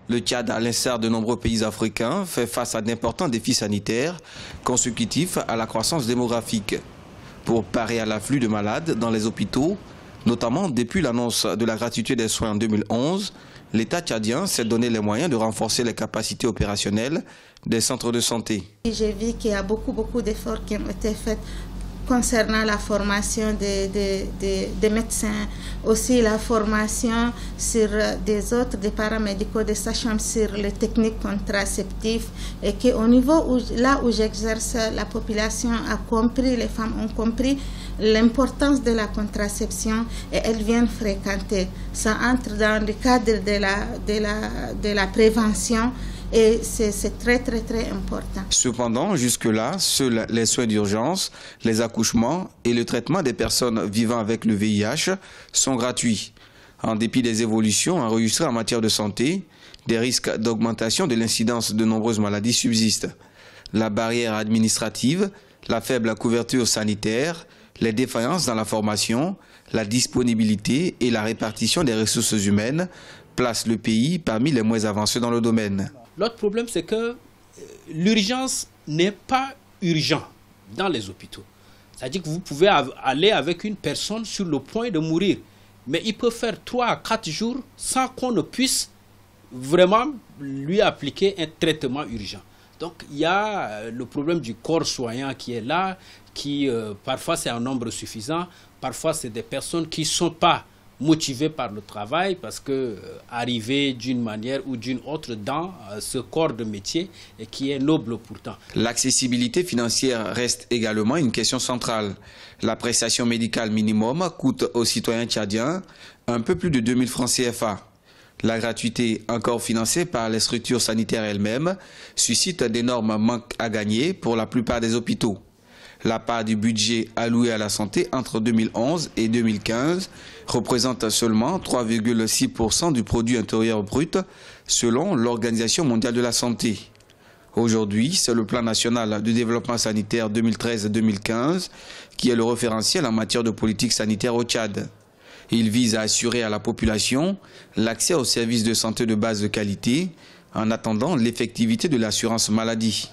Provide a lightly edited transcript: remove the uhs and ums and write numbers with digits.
Le Tchad, à l'instar de nombreux pays africains, fait face à d'importants défis sanitaires consécutifs à la croissance démographique. Pour parer à l'afflux de malades dans les hôpitaux, notamment depuis l'annonce de la gratuité des soins en 2011, l'État tchadien s'est donné les moyens de renforcer les capacités opérationnelles des centres de santé. J'ai vu qu'il y a beaucoup d'efforts qui ont été faits concernant la formation des médecins, aussi la formation sur des paramédicaux, des sages-femmes sur les techniques contraceptives, et qu'au niveau là où j'exerce, la population a compris, les femmes ont compris l'importance de la contraception et elles viennent fréquenter. Ça entre dans le cadre de la prévention. Et c'est très important. Cependant, jusque-là, seuls les soins d'urgence, les accouchements et le traitement des personnes vivant avec le VIH sont gratuits. En dépit des évolutions enregistrées en matière de santé, des risques d'augmentation de l'incidence de nombreuses maladies subsistent. La barrière administrative, la faible couverture sanitaire, les défaillances dans la formation, la disponibilité et la répartition des ressources humaines placent le pays parmi les moins avancés dans le domaine. L'autre problème, c'est que l'urgence n'est pas urgente dans les hôpitaux. C'est-à-dire que vous pouvez aller avec une personne sur le point de mourir, mais il peut faire 3 à 4 jours sans qu'on ne puisse vraiment lui appliquer un traitement urgent. Donc il y a le problème du corps soignant qui est là, qui parfois c'est un nombre suffisant, parfois c'est des personnes qui ne sont pas motivés par le travail, parce que arriver d'une manière ou d'une autre dans ce corps de métier et qui est noble pourtant. L'accessibilité financière reste également une question centrale. La prestation médicale minimum coûte aux citoyens tchadiens un peu plus de 2000 francs CFA. La gratuité, encore financée par les structures sanitaires elles-mêmes, suscite d'énormes manques à gagner pour la plupart des hôpitaux. La part du budget alloué à la santé entre 2011 et 2015 représente seulement 3,6% du produit intérieur brut selon l'Organisation mondiale de la santé. Aujourd'hui, c'est le plan national de développement sanitaire 2013-2015 qui est le référentiel en matière de politique sanitaire au Tchad. Il vise à assurer à la population l'accès aux services de santé de base de qualité en attendant l'effectivité de l'assurance maladie.